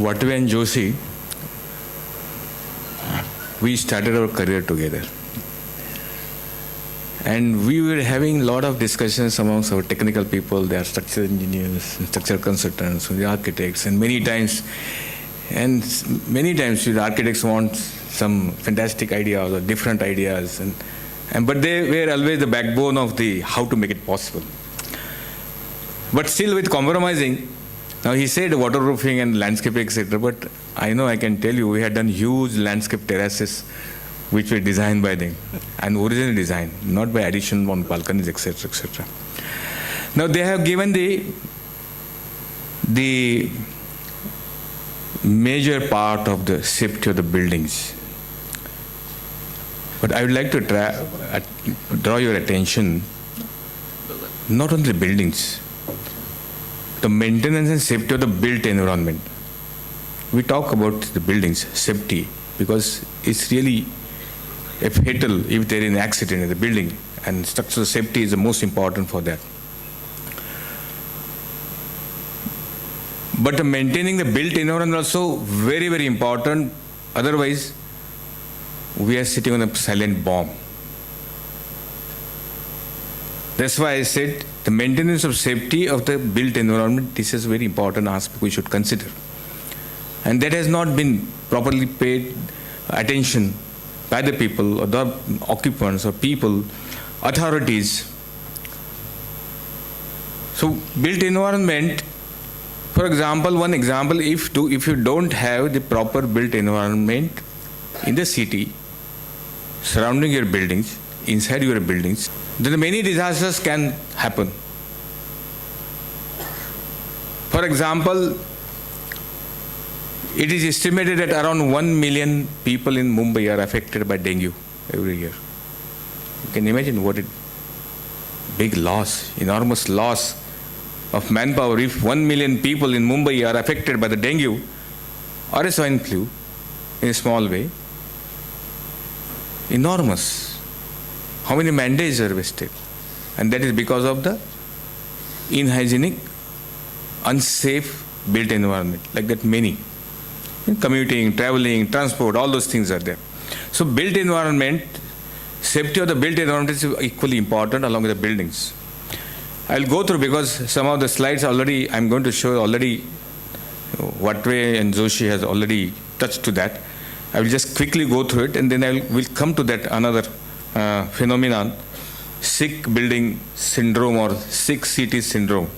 Vatve and Joshi, we started our career together. And we were having a lot of discussions amongst our technical people. They are structural engineers, structural consultants, the architects, and many times the architects want some fantastic ideas or different ideas, but they were always the backbone of the how to make it possible. But still with compromising, now he said waterproofing and landscaping, etc. But I know I can tell you we had done huge landscape terraces which were designed by them and originally designed, not by addition on balconies, etc., etc. Now they have given the major part of the safety of the buildings. But I would like to draw your attention not on the buildings, the maintenance and safety of the built environment. We talk about the buildings, safety, because it's really a fatal if there is an accident in the building, and structural safety is the most important for that. But maintaining the built environment also very, very important. Otherwise, we are sitting on a silent bomb. That's why I said the maintenance of safety of the built environment, this is a very important aspect we should consider. And that has not been properly paid attention by the people or the occupants or people, authorities. So built environment, for example, one example, if you don't have the proper built environment in the city, surrounding your buildings, inside your buildings, then many disasters can happen. For example, it is estimated that around 1 million people in Mumbai are affected by dengue every year. You can imagine what a big loss, enormous loss of manpower if 1 million people in Mumbai are affected by the dengue or a swine flu in a small way. Enormous. How many man-days are wasted? And that is because of the unhygienic, unsafe built environment, like that many. Commuting, traveling, transport, all those things are there. So built environment, safety of the built environment is equally important along with the buildings. I'll go through because some of the slides already, I'm going to show already, Vatve and Joshi has already touched to that. I will just quickly go through it and then we'll come to that another phenomenon, sick building syndrome or sick city syndrome.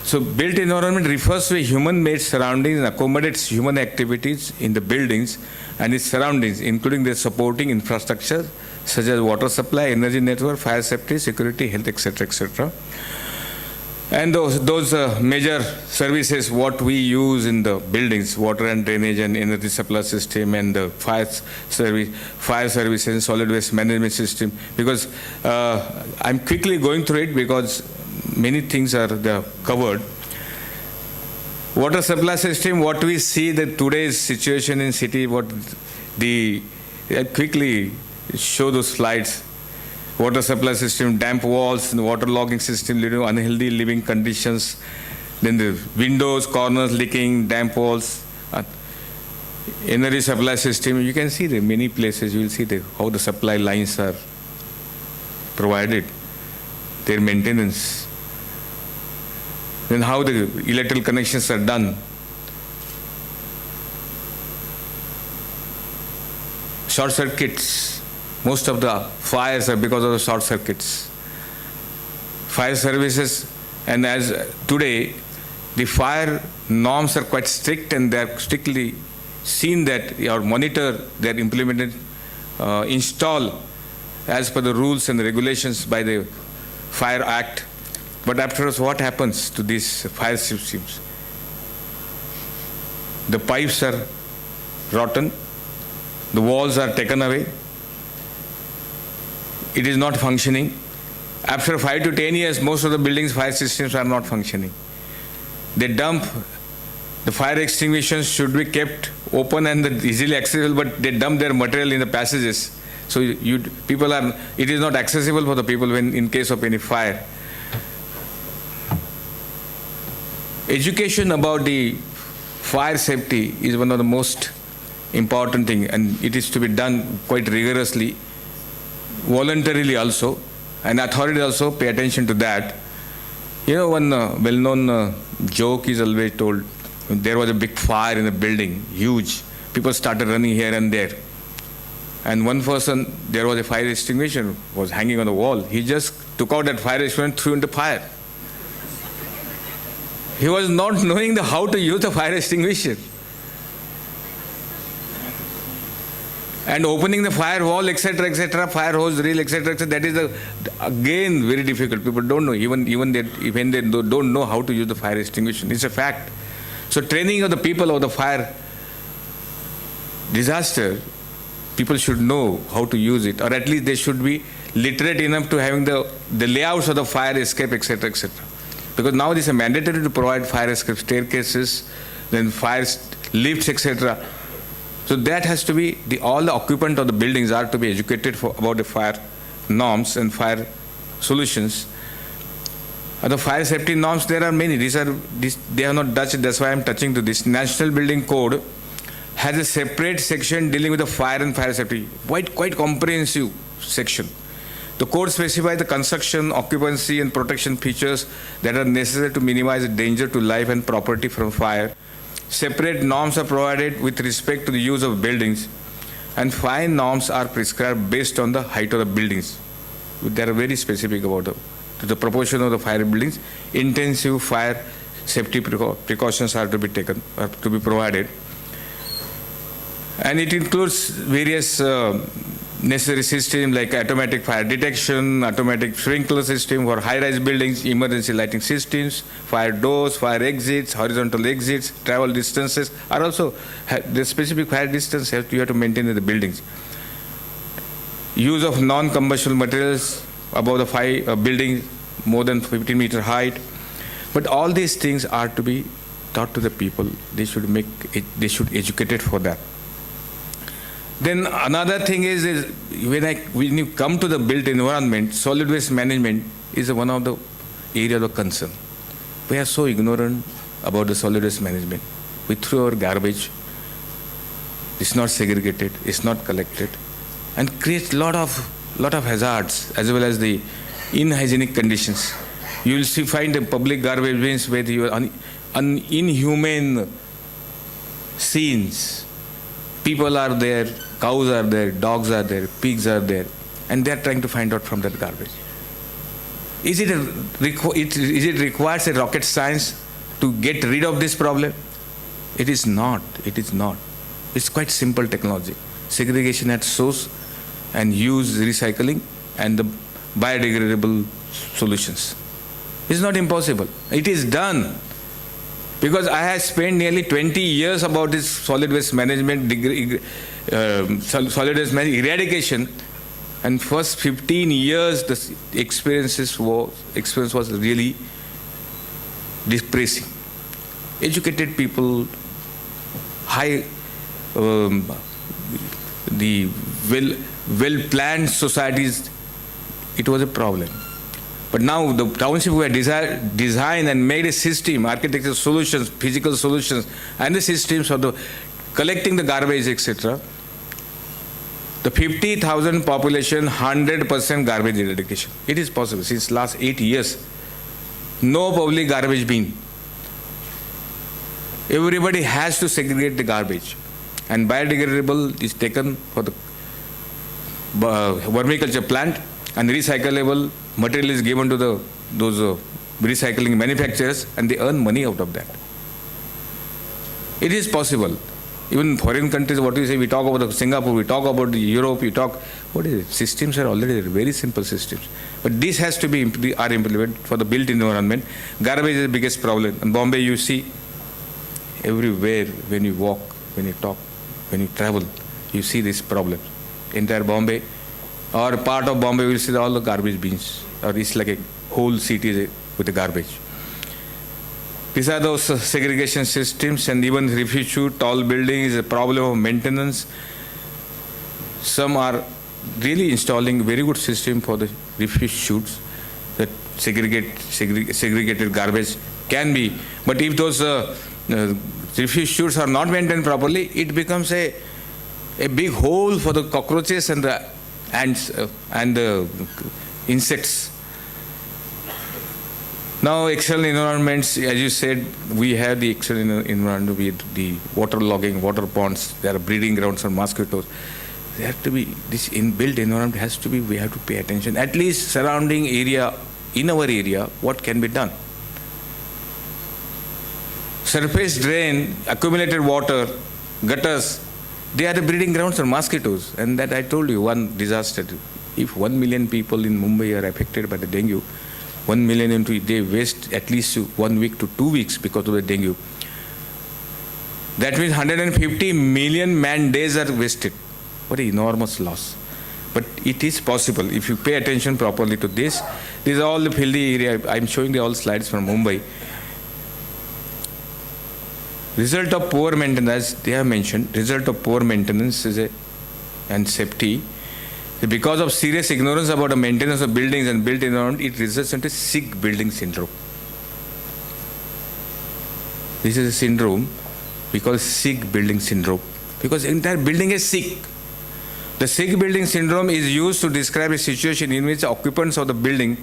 So built environment refers to a human-made surroundings and accommodates human activities in the buildings and its surroundings, including the supporting infrastructure such as water supply, energy network, fire safety, security, health, etc., etc. And those major services what we use in the buildings, water and drainage and energy supply system and the fire services and solid waste management system. Because I'm quickly going through it because many things are covered. Water supply system, what we see that today's situation in city, I quickly show those slides. Water supply system, damp walls, and water logging system, unhealthy living conditions, then the windows, corners leaking, damp walls, energy supply system. You can see the many places, you will see how the supply lines are provided, their maintenance, then how the electrical connections are done. Short circuits. Most of the fires are because of the short circuits. Fire services, and as today, the fire norms are quite strict and they are strictly seen that or monitor, they are implemented, installed as per the rules and the regulations by the Fire Act. But afterwards, what happens to these fire systems? The pipes are rotten, the walls are taken away, it is not functioning. After 5 to 10 years, most of the buildings' fire systems are not functioning. They dump, the fire extinguishers should be kept open and easily accessible, but they dump their material in the passages. So it is not accessible for the people when in case of any fire. Education about the fire safety is one of the most important thing, and it is to be done quite rigorously, voluntarily also, and authorities also pay attention to that. You know, one well-known joke is always told. There was a big fire in a building, huge. People started running here and there. And one person, there was a fire extinguisher, was hanging on the wall. He just took out that fire extinguisher and threw into fire. He was not knowing how to use the fire extinguisher. And opening the fire wall, etc., fire hose reel, etc., that is again very difficult. People don't know, even when they don't know how to use the fire extinguisher. It's a fact. So training of the people of the fire disaster, people should know how to use it, or at least they should be literate enough to having the layouts of the fire escape, etc., etc. Because now it is mandatory to provide fire escape staircases, then fire lifts, etc. So that has to be, all the occupants of the buildings are to be educated about the fire norms and fire solutions. The fire safety norms, there are many. They are not touched, that's why I am touching to this. National Building Code has a separate section dealing with the fire and fire safety, quite comprehensive section. The code specifies the construction, occupancy and protection features that are necessary to minimize the danger to life and property from fire. Separate norms are provided with respect to the use of buildings, and fire norms are prescribed based on the height of the buildings. They are very specific about the proportion of the fire buildings. Intensive fire safety precautions are to be taken, are to be provided. And it includes various necessary systems like automatic fire detection, automatic sprinkler system for high-rise buildings, emergency lighting systems, fire doors, fire exits, horizontal exits, travel distances are also, the specific fire distance you have to maintain in the buildings. Use of non-combustible materials above the fire building more than 15-meter height. But all these things are to be taught to the people. They should educate it for that. Then another thing is when you come to the built environment, solid waste management is one of the areas of concern. We are so ignorant about the solid waste management. We throw our garbage, it's not segregated, it's not collected, and creates lot of hazards as well as the inhygienic conditions. You will find the public garbage bins where you inhumane scenes. People are there, cows are there, dogs are there, pigs are there, and they are trying to find out from that garbage. Is it requires a rocket science to get rid of this problem? It is not. It is not. It's quite simple technology. Segregation at source and use recycling and the biodegradable solutions. It's not impossible. It is done. Because I have spent nearly 20 years about this solid waste management, solid waste eradication, and first 15 years the experience was really depressing. Educated people, the well-planned societies, it was a problem. But now the township were designed and made a system, architectural solutions, physical solutions, and the systems for the collecting the garbage, etc. The 50,000 population, 100% garbage eradication. It is possible since last 8 years. No public garbage bin. Everybody has to segregate the garbage, and biodegradable is taken for the vermiculture plant, and recyclable material is given to those recycling manufacturers, and they earn money out of that. It is possible. Even foreign countries, what we say, we talk about Singapore, we talk about Europe, what is it? Systems are already very simple systems. But this has to be implemented for the built environment. Garbage is the biggest problem. In Bombay, you see everywhere when you walk, when you talk, when you travel, you see this problem. Entire Bombay or part of Bombay will see all the garbage bins, or it's like a whole city with the garbage. These are those segregation systems, and even refuse chute, tall buildings is a problem of maintenance. Some are really installing very good system for the refuse chutes that segregated garbage can be. But if those So if your shoots are not maintained properly, it becomes a big hole for the cockroaches and the ants and the insects. Now, external environments, as you said, we have the external environment with the water logging, water ponds. There are breeding grounds for mosquitoes. There have to be this inbuilt environment has to be. We have to pay attention. At least surrounding area, in our area, what can be done? Surface drain, accumulated water, gutters. They are the breeding grounds for mosquitoes. And that I told you, one disaster. If 1 million people in Mumbai are affected by the dengue, 1 million into they waste at least 1 week to 2 weeks because of the dengue. That means 150 million man days are wasted. What an enormous loss. But it is possible if you pay attention properly to this. These are all the filthy area. I'm showing you all slides from Mumbai. Result of poor maintenance, they have mentioned, result of poor maintenance and safety. Because of serious ignorance about the maintenance of buildings and built environment, it results into sick building syndrome. This is a syndrome we call sick building syndrome because the entire building is sick. The sick building syndrome is used to describe a situation in which occupants of the building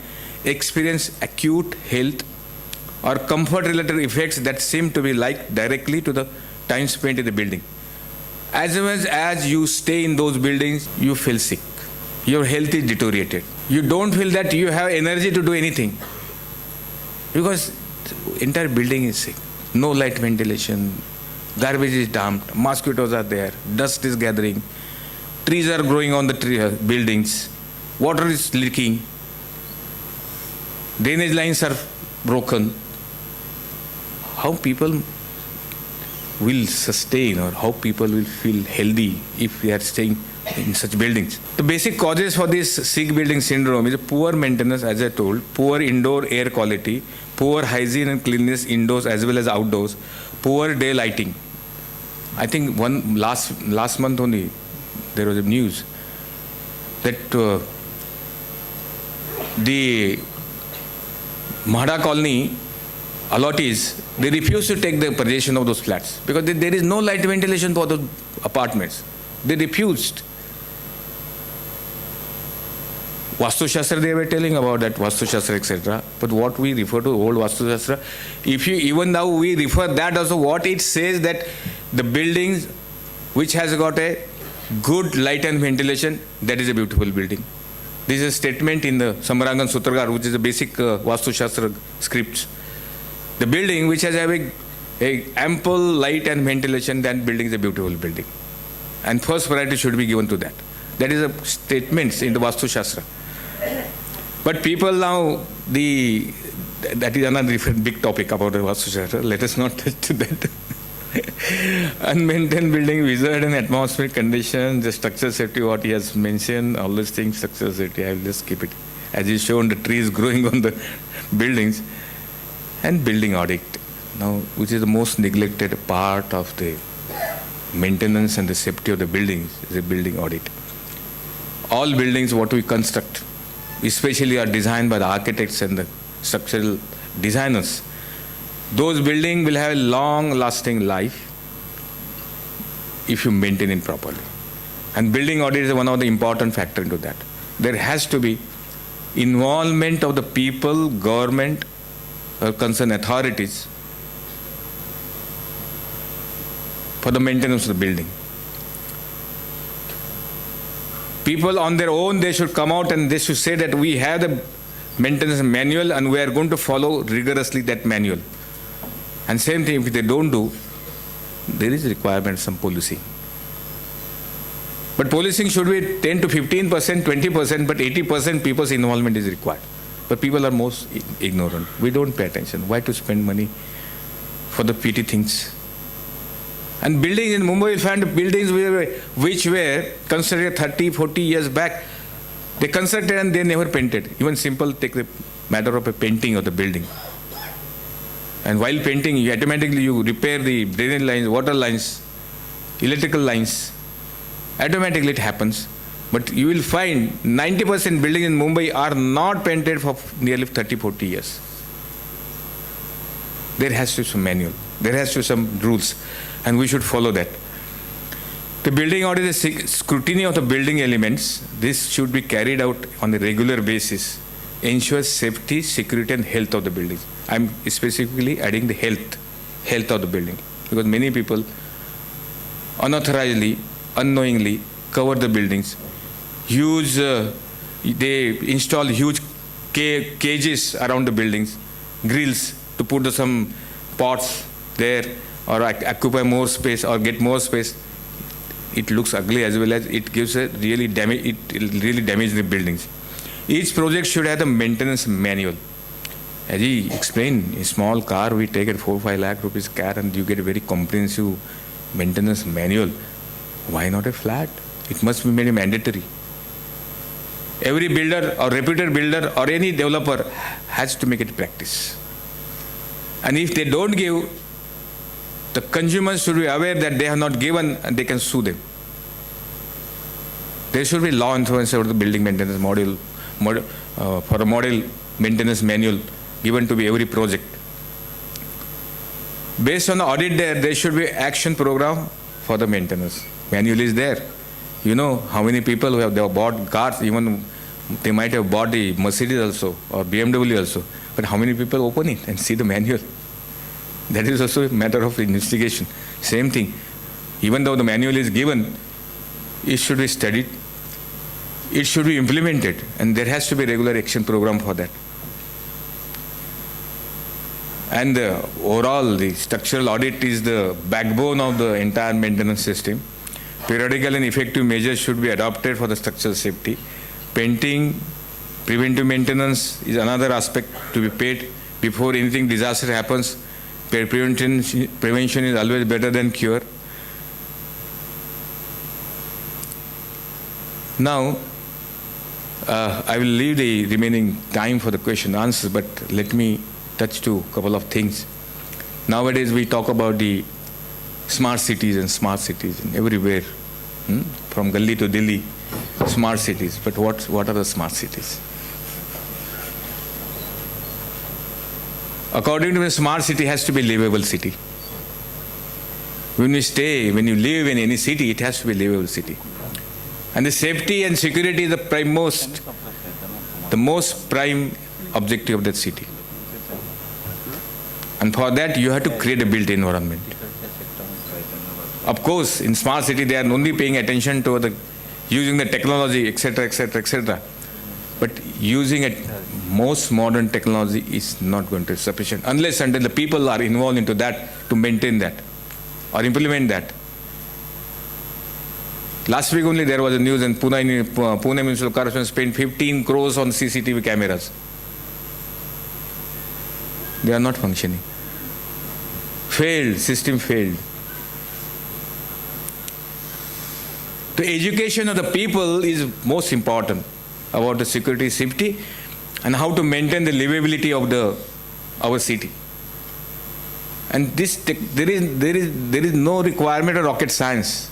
experience acute health or comfort-related effects that seem to be linked directly to the time spent in the building. As much as you stay in those buildings, you feel sick. Your health is deteriorated. You don't feel that you have energy to do anything because the entire building is sick. No light ventilation, garbage is dumped, mosquitoes are there, dust is gathering, trees are growing on the buildings, water is leaking, drainage lines are broken. How people will sustain or how people will feel healthy if they are staying in such buildings? The basic causes for this sick building syndrome is poor maintenance, as I told, poor indoor air quality, poor hygiene and cleanliness indoors as well as outdoors, poor day lighting. I think last month only there was a news that the Mahada colony allottees, they refused to take the possession of those flats because there is no light ventilation for the apartments. They refused. Vastu Shastra, they were telling about that, Vastu Shastra, etc. But what we refer to, old Vastu Shastra, if you, even now we refer that also, what it says that the buildings which has got a good light and ventilation, that is a beautiful building. This is a statement in the Samarangan Sutragar, which is a basic Vastu Shastra scripts. The building which has having a ample light and ventilation, that building is a beautiful building. And first priority should be given to that. That is a statement in the Vastu Shastra. But people now, that is another different big topic about the Vastu Shastra. Let us not touch to that. Unmaintained building, wizard and atmospheric conditions, the structural safety, what he has mentioned, all those things, structural safety, I will just keep it. As is shown, the trees growing on the buildings. And building audit, now, which is the most neglected part of the maintenance and the safety of the buildings, is a building audit. All buildings, what we construct, especially are designed by the architects and the structural designers. Those buildings will have a long-lasting life if you maintain it properly. And building audit is one of the important factors into that. There has to be involvement of the people, government, or concerned authorities for the maintenance of the building. People on their own, they should come out and they should say that we have the maintenance manual and we are going to follow rigorously that manual. And same thing, if they don't do, there is requirement some policing. But policing should be 10 to 15%, 20%, but 80% people's involvement is required. But people are most ignorant. We don't pay attention. Why to spend money for the petty things? And buildings in Mumbai, you find buildings which were constructed 30, 40 years back. They constructed and they never painted. Even simple, take the matter of a painting of the building. And while painting, you automatically repair the drainage lines, water lines, electrical lines. Automatically it happens. But you will find 90% buildings in Mumbai are not painted for nearly 30, 40 years. There has to be some manual. There has to be some rules, and we should follow that. The building audit is scrutiny of the building elements. This should be carried out on a regular basis. Ensures safety, security, and health of the buildings. I'm specifically adding the health of the building, because many people unauthorizedly, unknowingly cover the buildings. They install huge cages around the buildings, grills to put some pots there, or occupy more space or get more space. It looks ugly, as well as it gives a really damage. It really damages the buildings. Each project should have a maintenance manual. As he explained, a small car we take at 4-5 lakh rupees car, and you get a very comprehensive maintenance manual. Why not a flat? It must be made mandatory. Every builder or reputed builder or any developer has to make it practice. And if they don't give, the consumers should be aware that they have not given, and they can sue them. There should be law enforcement over the building maintenance for a model maintenance manual given to be every project. Based on the audit there should be action program for the maintenance. Manual is there. You know how many people who have bought cars, even they might have bought the Mercedes also or BMW also, but how many people open it and see the manual? That is also a matter of investigation. Same thing. Even though the manual is given, it should be studied, it should be implemented, and there has to be a regular action program for that. And overall, the structural audit is the backbone of the entire maintenance system. Periodical and effective measures should be adopted for the structural safety. Painting, preventive maintenance is another aspect to be paid before anything disaster happens. Prevention is always better than cure. Now, I will leave the remaining time for the question and answers, but let me touch to a couple of things. Nowadays, we talk about the smart cities and everywhere, from Gully to Delhi, smart cities. But what are the smart cities? According to me, smart city has to be livable city. When you live in any city, it has to be livable city. And the safety and security is the most prime objective of that city. And for that, you have to create a built environment. Of course, in smart city, they are only paying attention to using the technology, etc., etc., etc. But using a most modern technology is not going to be sufficient unless until the people are involved into that to maintain that or implement that. Last week only there was a news in Pune Municipal Corporation spent 15 crores on CCTV cameras. They are not functioning. System failed. The education of the people is most important about the security, safety, and how to maintain the livability of our city. And there is no requirement of rocket science.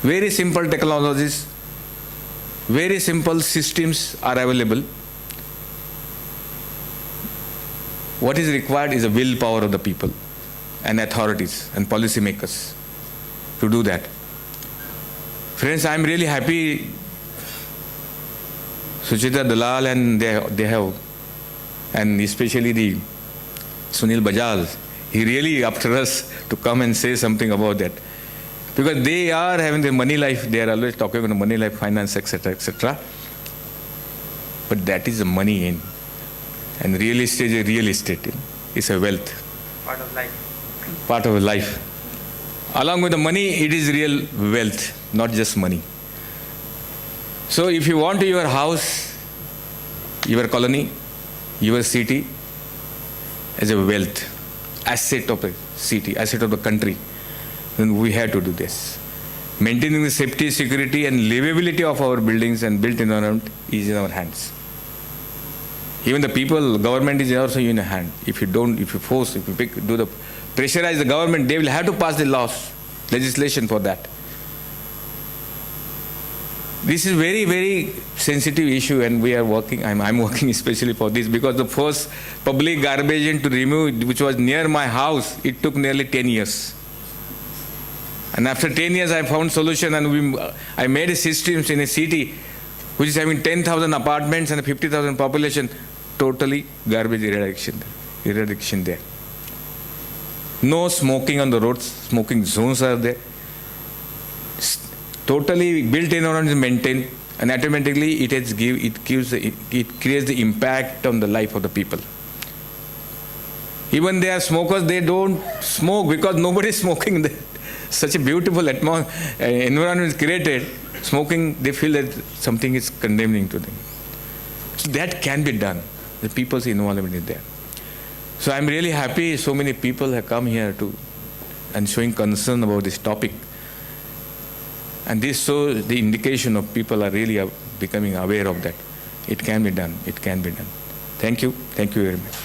Very simple technologies, very simple systems are available. What is required is a willpower of the people and authorities and policymakers to do that. Friends, I am really happy Suchita Dalal and they have, and especially the Sunil Bajaj, he really after us to come and say something about that. Because they are having the money life, they are always talking about money life, finance, etc., etc. But that is the money in. And real estate is real estate. It's a wealth. Part of life. Part of life. Along with the money, it is real wealth, not just money. So if you want your house, your colony, your city as a wealth, asset of a city, asset of the country, then we have to do this. Maintaining the safety, security, and livability of our buildings and built environment is in our hands. Even the people, government is also in your hand. If you pressurize the government, they will have to pass the laws, legislation for that. This is very, very sensitive issue, and we are working. I'm working especially for this, because the first public garbage to remove, which was near my house, it took nearly 10 years. And after 10 years, I found solution, and I made a system in a city which is having 10,000 apartments and 50,000 population, totally garbage eradication there. No smoking on the roads, smoking zones are there. Totally built environment is maintained, and automatically it creates the impact on the life of the people. Even they are smokers, they don't smoke because nobody is smoking there. Such a beautiful environment is created. Smoking, they feel that something is condemning to them. So that can be done. The people's involvement is there. So I'm really happy so many people have come here and showing concern about this topic. And this shows the indication of people are really becoming aware of that. It can be done. It can be done. Thank you. Thank you very much.